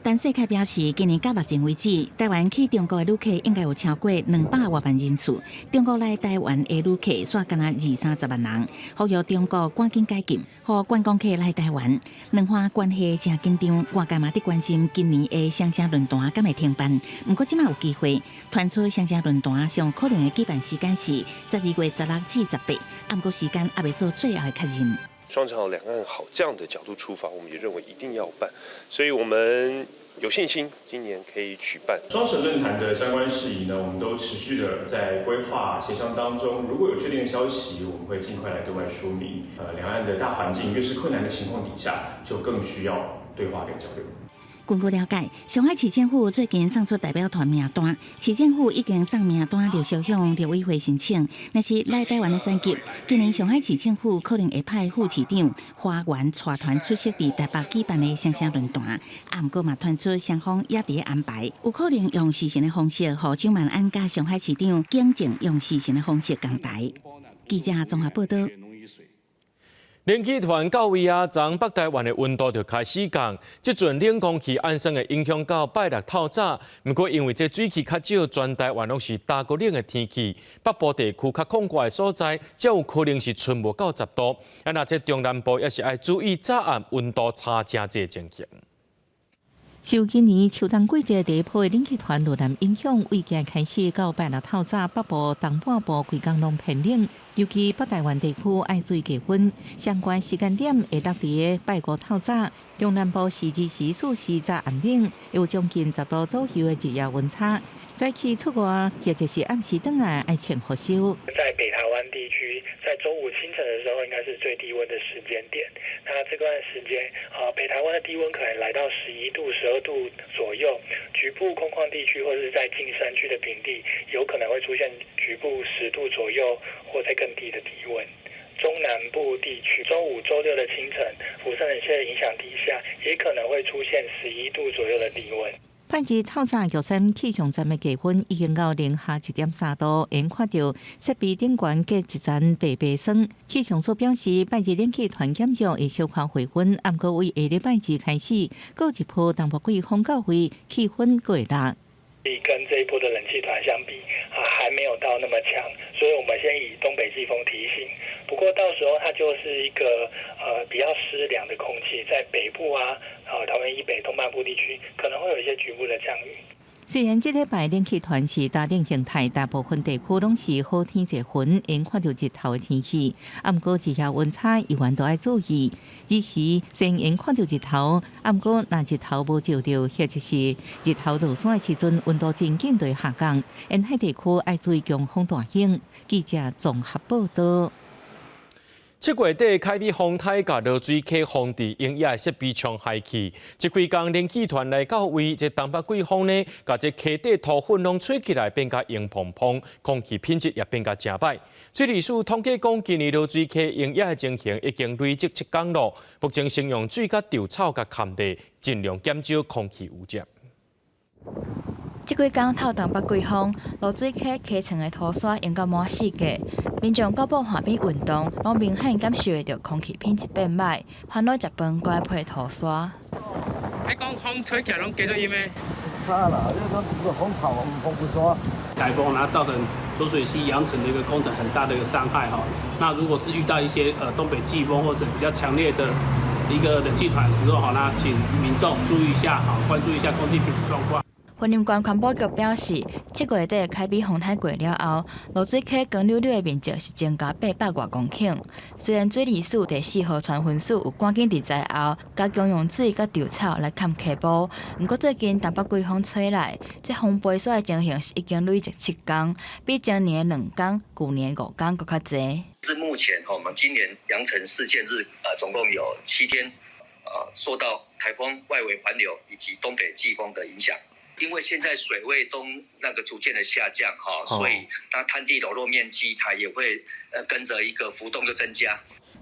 陈世凯表示，今年到目前为止，台湾去中国的旅客应该有超过200多万人次。中国来台湾的旅客煞干那20-30万人，呼吁中国赶紧解禁，互观光客来台湾。两岸关系正紧张，外界嘛伫关心今年的双城论坛敢会停办。不过，即马有机会传出双城论坛上可能的举办时间是12月16至18，不过时间还未做最后的确认。双城好，两岸好这样的角度出发，我们也认为一定要办，所以我们有信心今年可以举办。双城论坛的相关事宜呢，我们都持续的在规划协商当中。如果有确定的消息，我们会尽快来对外说明。两岸的大环境越是困难的情况底下，就更需要对话跟交流。根据了解，上海市政府最近送出代表团名单，市政府已经送名单陆续向陆委会申请。若是来台湾的专辑，今年上海市政府可能会派副市长花园带团出席伫台北举办的双城论坛，啊，毋过嘛传出双方也伫安排，有可能用视讯的方式，和蒋万安甲上海市长景静用视讯的方式共台。记者综合报道。冷气团到位啊，昨北台湾的温度就开始降。即阵冷空气安生会影响到拜六透早，不过因为这水汽较少，全台湾拢是大过冷的天气。北部地区较空旷的所在，才有可能是春无到10度。啊，那这中南部也是要注意早暗温度差真济情形。受今年秋冬季节第一波的冷气团路南影响，为今开始到拜六透早，北部、东半部规工拢偏冷，尤其北台湾地区爱注意低温，相关时间点会落伫拜五透早。中南部时至时4时早暗冷，有将近10度左右的日夜温差。早起出外或者是暗时回来爱穿好袖。在北台湾地区，在周五清晨的时候，应该是最低温的时间点。那这段时间，北台湾的低温可能来到11度、12度左右，局部空旷地区或者是在近山区的平地，有可能会出现局部10度左右或在更低的低温。中南部地区，周五、周六的清晨，辐射冷却的影响底下，也可能会出现11度左右的低温。拜日透早，玉山气象站的气温已经到零下1.3度，因看到设备顶悬隔一层白白霜。气象所表示，拜日冷气团减少会小可回温，不过为下礼拜2开始，过一波东北季风到位，气温过会热。跟这一波的冷气团相比，还没有到那么强，所以我们先以东北季风提醒。不过到时候它就是一个比较湿凉的空气，在北部桃园以北东半部地区可能会有一些局部的降雨。虽然这礼拜冷气团是大冷形态，大部分地区拢是好天侪云，因看到日头的天气，不过日夜温差依然都要注意。有时虽然因看到日头，不过若日头无照到，或者是日头落山的时阵，温度真紧就会下降，沿海地区要注意强风大风。记者综合报道。7月底，凯美风台甲落水溪风地营业设备冲海去，这几工冷气团来到位，这东北季风呢，甲这溪底土粉拢吹起来变甲硬蓬蓬，空气品质也变甲真歹。水利署统计讲，今年落水溪营业的情形已经累积7天了，目前先用水甲稻草甲勘地，尽量减少空气污染。这几天透东北季风，落水溪溪层的土沙用到满世界，民众到步岸边运动，拢明显感受到空气品质变歹，烦恼食饭该配土沙。你讲风吹起来拢继续阴的？差啦，这个风跑风不抓。台风然后造成浊水溪扬尘的一个工程很大的一个伤害哈。那如果是遇到一些东北季风或者比较强烈的一个冷气团的时候，好，那请民众注意一下，好，关注一下空气品质状况。云林县环保局表示，7月底凯美风台过了后，落水溪光溜溜的面积是增加800多公顷。虽然水利署第4号传分署有赶紧伫在后，加强用水甲稻草来勘溪埔，不过最近东北季风吹来，这风飞沙的情形是已经累积7天，比前年的2天、去年5天更较侪。是目前我们今年扬尘事件日总共有7天，受到台风外围环流以及东北季风的影响。因为现在水位都逐渐的下降所以它滩地裸露面积它也会跟着一个浮动就增加。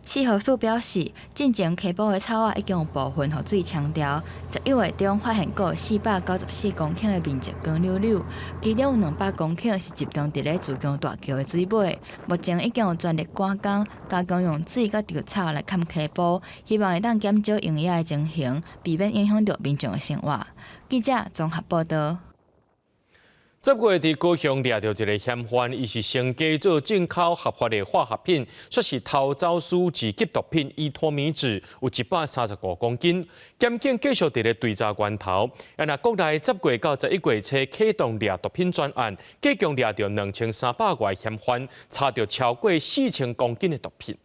4号署表示，进前溪埔的草啊已经有部分予水冲掉。11月中发现有494公顷的面积光溜溜，其中有200公顷是集中伫咧自强大桥的水尾。目前已经有全力赶工，加强用水甲稻草来勘溪埔，希望会当减少营业的情形，避免影响到民众的生活。记者综合报道。10月伫高雄抓到一个嫌犯，伊是乘机做进口合法的化学品，说是偷走私2级毒品依托米酯，有135公斤。检警继续伫咧追查源头。那国内10月到11月初启动抓毒品专案，计共抓到2300外嫌犯，查到超过4000公斤的毒品。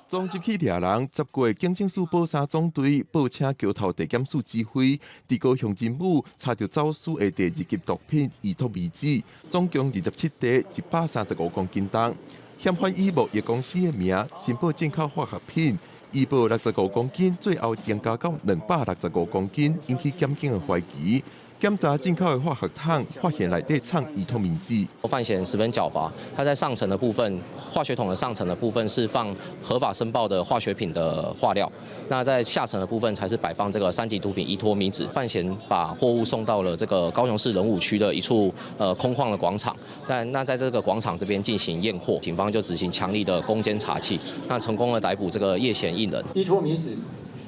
总集起抓人，10月警政署宝山总队报请桥头地检署指挥，伫高雄任务查到走私的第2级毒品依托米酯，总共27袋，135公斤重。嫌犯以贸易公司的名申报进口化学品，医保65公斤，最后增加到265公斤，引起检警的怀疑。检查进口的化学桶，发现内底藏乙酮明酯。犯嫌十分狡猾，它在上层的部分，化学桶的上层的部分是放合法申报的化学品的化料，那在下层的部分才是摆放这个3级毒品乙托米酯。犯嫌把货物送到了这个高雄市仁武区的一处空旷的广场，在这个广场这边进行验货，警方就执行强力的攻坚查缉，那成功的逮捕这个叶嫌一人。乙托米酯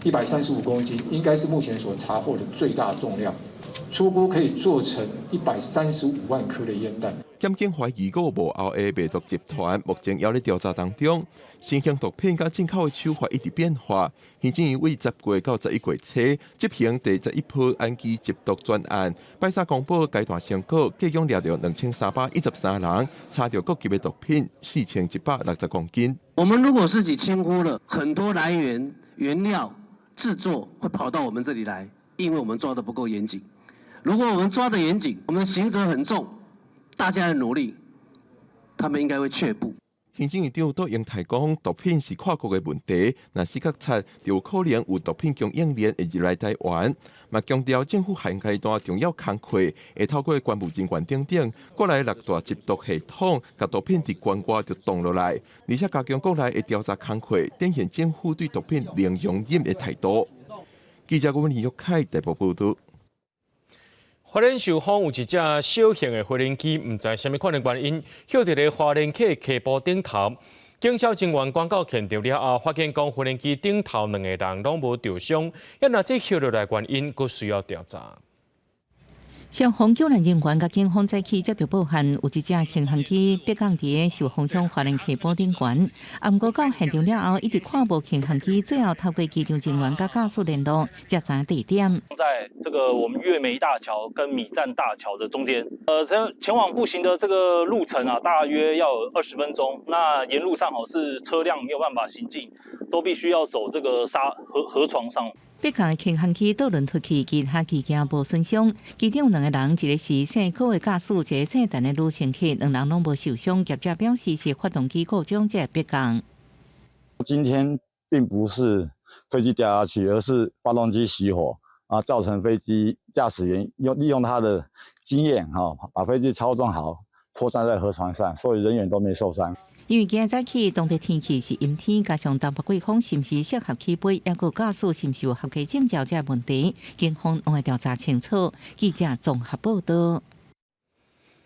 135公斤，应该是目前所查获的最大重量。初估可以做成135万颗的烟弹。检警怀疑有无后的卖毒集团，目前还在调查当中。新型毒品甲进口的手法一直变化。县警于为10月到11月初执行第11波安基缉毒专案，拜三公布阶段成果，计共抓到2313人，查到各级的毒品4160公斤。我们如果自己轻忽了，很多来源原料制作会跑到我们这里来，因为我们抓得不够严谨。如果我们抓得严谨，我们的刑责很重，大家的努力，他们应该会却步。行政院长都应提讲，毒品是跨国的问题，若是觉察就可能有毒品供应链会入来台湾。嘛强调政府现阶段重要工作，会透过关务人员等，国内6大缉毒系统，甲毒品伫关外就挡落来，而且加强国内的调查工作，展现政府对毒品零容忍的态度。记者吴林玉凯台北报道。花莲受访有一只小型的无人机，唔知什么款的原因，飘伫咧花莲客溪埔顶头。警消人员赶到现场了后，发现讲无人机顶头2个人拢无受伤，要若这飘落来原因，佫需要调查。消防救援人员甲警方早起接到报案，有一只轻航机迫降伫受方向花莲溪埔顶悬。毋过到现场了后，一直看无轻航机，最后透过机场人员甲驾驶联络，才知地点。在这个我们月眉大桥跟米站大桥的中间，前往步行的这个路程啊，大约要有20分钟。那沿路上是车辆没有办法行进，都必须要走这个河床上。迫降的轻航机倒轮出去，其他机件无损伤。机顶有2个人，一个是姓高的驾驶，一个姓陈的女乘客，2人拢无受伤。业者表示是发动机故障才迫降。今天并不是飞机掉下去，而是发动机熄火啊，造成飞机驾驶员利用他的经验把飞机操纵好，拖站在河床上，所以人员都没受伤。因为今日早起，当地天气是阴天，加上东北季风是毋是适合起飞，也有驾驶是毋是有合格证照这问题，警方拢会调查清楚。记者综合报道。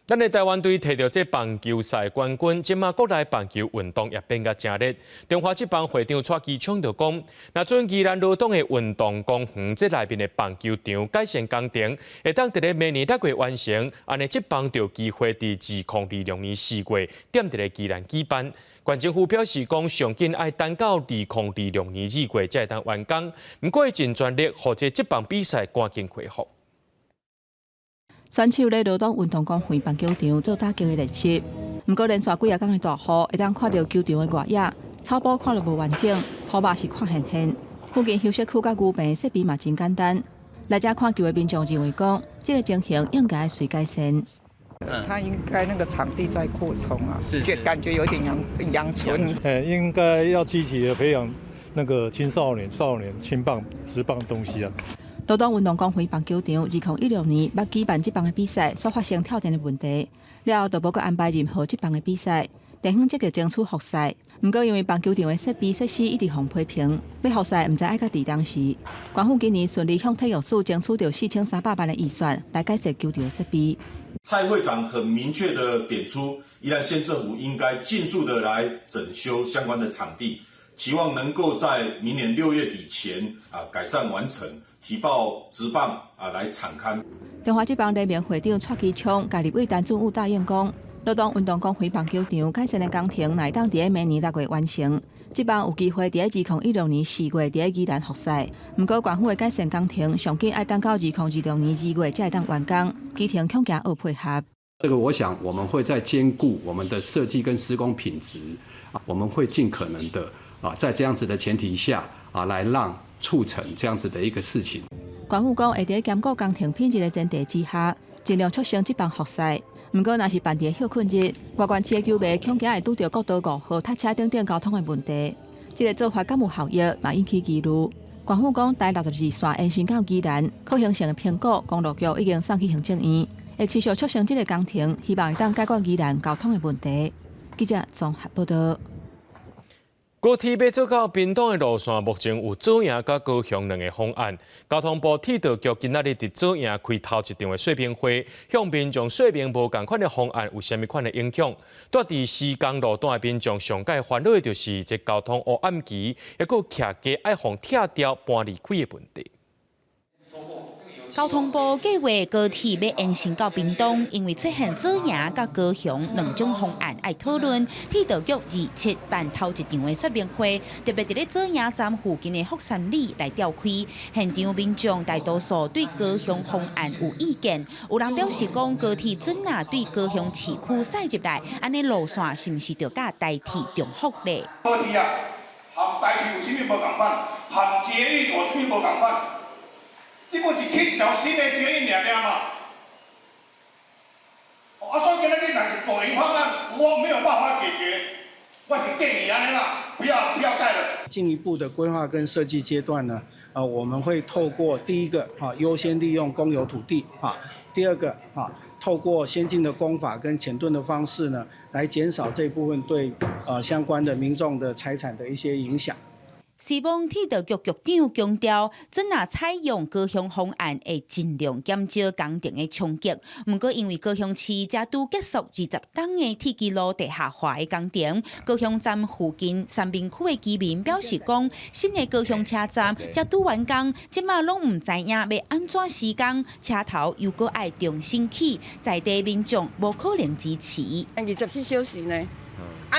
咱的台湾队摕到这棒球赛冠军，即马国内棒球运动也变甲真热。中华职棒会长蔡其昌就讲，若准宜兰罗东的运动公园这内面的棒球场改善工程，会当伫咧明年6月完成，安尼职棒就有机会伫2020年4月踮伫咧宜兰举办。县政府表示讲，上紧爱等到2026年2月才会当完工，不过尽全力，让这职棒比赛赶紧恢复。选手咧罗东运动公园棒球场做打击的练习，不过连续几日天的大雨，会当看到球场的外野草埔看了无完整，土马是看现。附近休息区甲牛棚设备嘛真简单。来这看球的民众认为讲，这个情形应该随改善。他应该那个场地在扩充啊，感觉有点阳春。应该要积极的培养那个青少年、青棒、职棒的东西啊。罗东运动公园棒球场2016年捌举办职棒的比赛，所发生跳电的问题，了后就无再安排任何职棒的比赛，地方即个争取复赛。不过因为棒球场的设备设施一直互批评，要复赛唔知爱到伫当时。官府今年顺利向体育署争取到4300万的预算来改善球场的设备。蔡会长很明确的点出，宜兰县政府应该尽速的来整修相关的场地，期望能够在明年6月底前改善完成。提报职棒来场刊。中华职棒联盟会长蔡其昌家立委陈俊武答应讲，罗东运动公园棒球场改善的工程乃当伫明年6月完成，职棒有机会伫2016年4月伫宜兰复赛。不过，县府的改善工程上紧要等到2026年2月才会当完工，基层恐惊要配合。这个我想我们会在兼顾我们的设计跟施工品质我们会尽可能的在这样子的前提下来让。促成这样子的一个事情。县府讲会伫监顾工程品质的前提之下，尽量促成职棒复赛。不过，若是办伫休困日，外县市的球迷恐惊会拄到国道5号塞车等交通的问题。这个做法敢有效益，嘛引起疑虑。官府讲，台62线延伸到宜兰，可行性的评估，公路局已经送去行政院，会持续促成这个工程，希望会当解决宜兰交通的问题。记者综合报道。高铁要走到屏东的路线，目前有左营甲高雄两个方案。交通部铁道局今仔日伫左营开头一场的说明会，向民众说明无同款的方案有啥物款的影响。住伫西港路段的民众上界烦恼的就是这交通黑暗期，也佫徛家爱互拆掉搬离开的问题。交通部计划高铁要延伸到屏东，因为出现左营甲高雄两种方案爱讨论。铁道局27办头一场的说明会，特别伫咧左营站附近的福山里来召开。现场民众大多数对高雄方案有意见，有人表示讲高铁准啊对高雄市区驶入来，安尼路线是毋是着甲代替重复咧？高铁啊，和代替有啥物无共款？和捷运有啥物无共款？这不是起一条新的捷运尔嘛？所以今仔日若是左营方案，我没有办法解决，我是建议安尼啦，不要盖了。进一步的规划跟设计阶段呢，我们会透过第一个优先利用公有土地第二个透过先进的工法跟浅盾的方式呢，来减少这部分对相关的民众的财产的一些影响。希望铁道局局长强调，准若采用高雄方案，会尽量减少工程的冲击。不过，因为高雄市才拄结束20档的铁基路地下化的工程，高雄站附近三明区的居民表示讲，新的高雄车站才拄完工，即马拢唔知影要安怎施工，车头又搁爱重新起，在地民众无可能支持。24小时呢？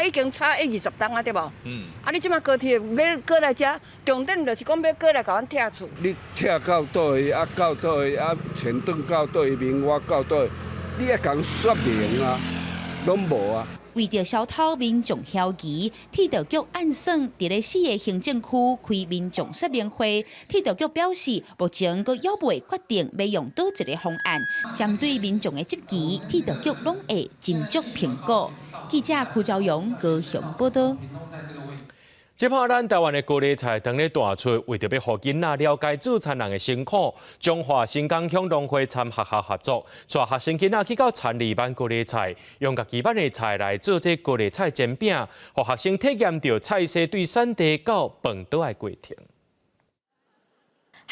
已经差20档啊，对无？你即马高铁要过来遮，重点就是讲要过来甲阮拆厝。你拆到倒去，到倒去，前盾到倒去，明我到倒去，你也讲说明啊，拢无啊。为着消透民众好奇，铁道局按算伫咧4个行政区开民众说明会。铁道局表示，目前阁犹未决定要用倒一个方案。针对民众的质疑，铁道局拢会斟酌评估。记者邱朝阳高雄报道。即摆咱台湾的高丽菜当咧大出，为着要互囡仔了解助产人的辛苦，中华新港乡农会参学校合作，带学生囡仔去到田里办高丽菜，用家己办的菜来做这高丽菜煎饼，互学生体验到菜色对产地到饭岛的过程。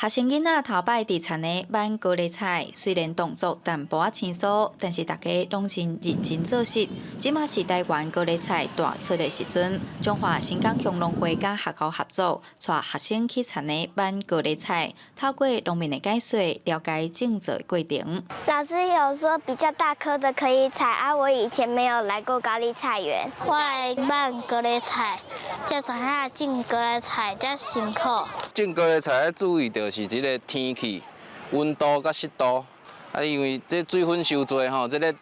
学生囡仔头摆伫田里挽高丽菜，虽然动作淡薄仔轻松，但是大家拢真认真做事。即马是台湾高丽菜大出的时阵，中华新港乡农会甲学校合作，带学生去田里挽高丽菜，透过农民的解说，了解种植的过程。老师有说比较大颗的可以采啊，我以前没有来过高丽菜园。我来挽高丽菜，才知影种高丽菜才辛苦。种高丽菜要注意到。是即个天气、温度甲湿度，因为这水分伤多吼，这个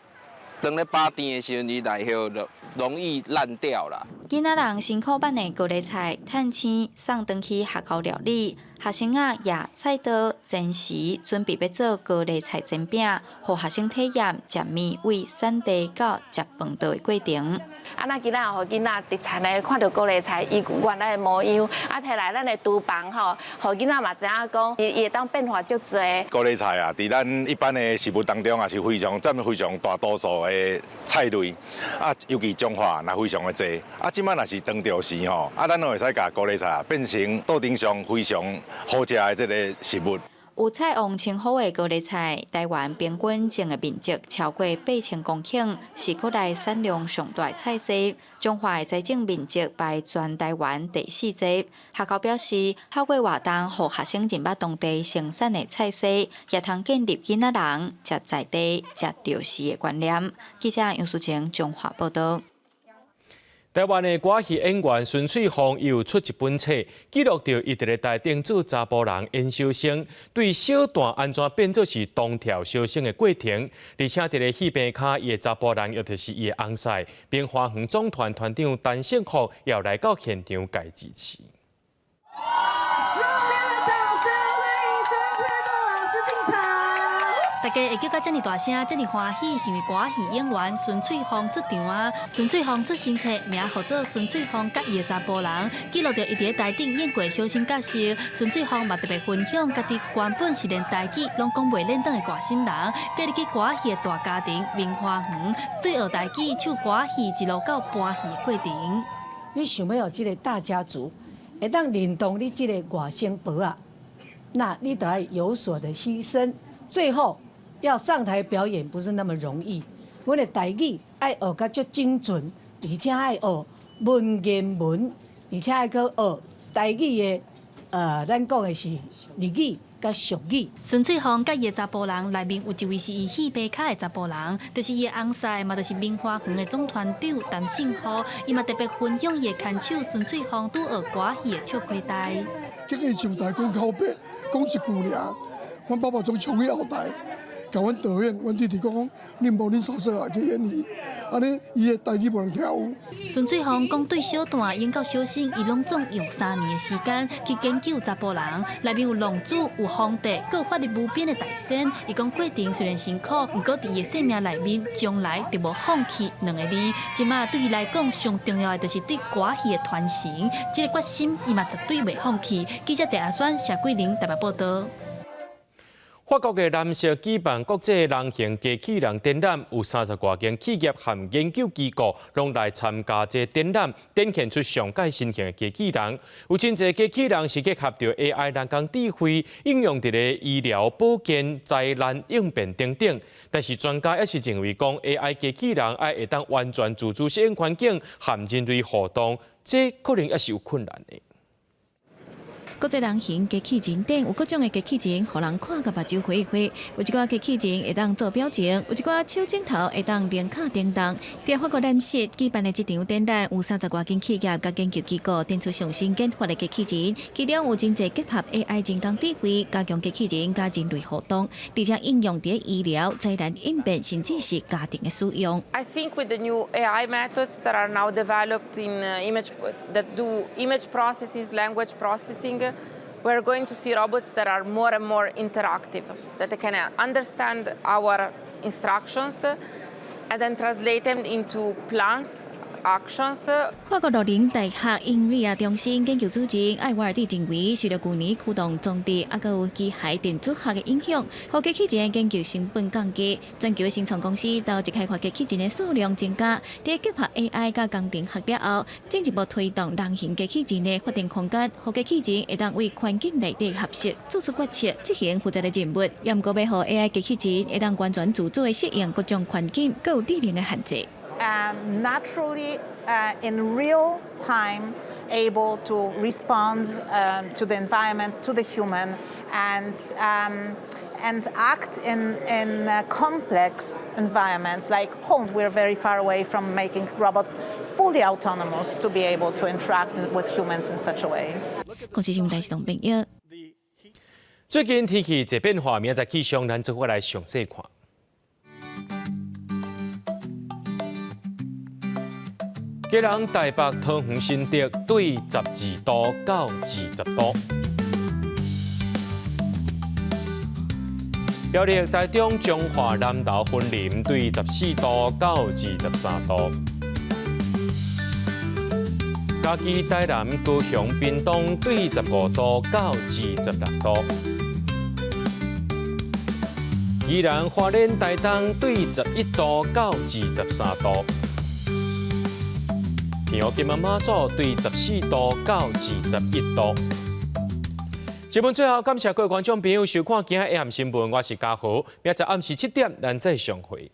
当咧拔甜的时阵，伊内后就容易烂掉啦。囡仔人辛苦办的高丽菜，趁钱送回去学校料理。学生仔也菜刀、煎时，准备要做高丽菜煎饼，互学生体验食面为产地到食饭岛的过程。那囡仔互囡仔伫田内看到高丽菜伊原来的模样，摕来咱的厨房吼，互囡仔嘛知影讲，伊会当变化足多。高丽菜啊，伫咱一般的食物当中也是占非常大多数的菜类，尤其中华也非常的多。即摆若是当着时吼，咱都会使甲高丽菜变成桌顶上非常好食的这个食物。有采用称呼的高丽菜，台湾平均种的面积超过8000公顷，是国内产量上大的菜系。中华的栽种面积排全台湾第4座。学校表示，透过活动，互学生认捌当地生产的菜系，也通建立囡仔人食在地、食着时的观念。记者杨淑晴中华报道。台湾的歌戏演员孙翠凤又出一本册，记录着伊伫咧台顶做查甫人演小生，对小段安怎变做是当跳小生的过程，而且伫咧戏边卡，伊的查甫人又就是伊的翁婿，边花园总团团长陈胜福也来到现场介支持。大家会叫到这么大声、这么欢喜，是因为歌戏演员孙翠芳出场啊。孙翠芳出新册，名号做孙翠芳甲伊的查甫人，记录着伊伫台顶演过小生角色。孙翠芳嘛特别分享，家己原本是连台语拢讲袂练当的歌星人，嫁入去歌戏的大家庭明花园，对学台语、唱歌戏一路到搬戏的过程。你想要有这个大家族，会当认同你这个外甥婆啊，那你得要有所的牺牲。最后要上台表演不是那么容易，我的台语爱学甲足精准，而且爱学文言文，而且爱去学台语的咱讲的是日语甲俗语。孙翠芳甲伊的查甫人内面有一位是伊戏白卡的查甫人，就是伊的翁婿嘛，就是明花园的总团长陈胜虎，伊嘛特别分享伊的牵手孙翠芳拄学歌戏的笑亏台。这个上台讲口白，讲一句尔。阮爸爸从冲去后台，甲阮导演，阮弟弟讲，恁无恁嫂嫂也去演戏，安尼伊的台语无人听有。孙翠芳讲，对小段演到小生，伊拢总用3年的时间去研究查甫人，内面有浪子、有皇帝，佮有法律无边的大仙。伊讲过程虽然辛苦，不过伫伊的生命内面，从来就无放弃2个字。即马对伊来讲，上重要的就是对歌戏的传承，这个决心伊嘛绝对袂放弃。记者陈阿选、谢桂玲台北报道。法国的南社举办国际人形机器人展览，有30多间企业和研究机构拢来参加这展览，展现出上届新型的机器人。有真侪机器人是结合着 AI 人工智慧，应用伫咧医疗保健、灾难应变等等。但是专家也是认为讲 AI 机器人爱会当完全自主适应环境，和人类互动，这可能也是有困难的。国际人形机器人展有各种的机器人，互人看甲目睭花花。有一寡机器人会当做表情，有一寡手镜头会当连卡叮当。在法国南市举办的这场展览，有30多间企业甲研究机构展出上新研发的机器人，其中有真侪结合 AI 人工智慧，加强机器人甲人类互动，而且应用伫医疗、灾难应变，甚至是家庭的使用。I think with the new AI methods that are now developed in that do image processes, language processing. We're going to see robots that are more and more interactive, that they can understand our instructions and then translate them into plans, actions. 法国洛林大学英瑞亚中心研究主任艾瓦尔蒂认为，受到去年驱动装置啊，佮有机械电子学的影响，互机器人研究成本降低。全球的新创公司导致开发机器人的数量增加，在结合 AI 甲工程学了后，进一步推动人形机器人的发展空间，互机器人会当为环境内底合适，做出决策，执行负责的任务。也毋过要互 AI 机器人会当完全自主的适应各种环境，佮有智能的限制。Naturally, in real time, able to respond to the environment, to the human, and act in complex environments like home. We're very far away from making robots fully autonomous to be able to interact with humans in such a way. 公司新闻台是同朋友。最近天气一变化，明仔气象咱做伙来详细看。今日台北、桃园、新竹对12度到20度，苗栗、台中、彰化、南投、云林对14度到23度，嘉义、台南、高雄、屏东对15度到26度，宜兰、花莲、台东对11度到23度。平湖、金门、马祖对14度到21度。节目最后，感谢各位观众朋友收看今日的AM新闻，我是嘉豪。明仔暗时7点，咱再相会。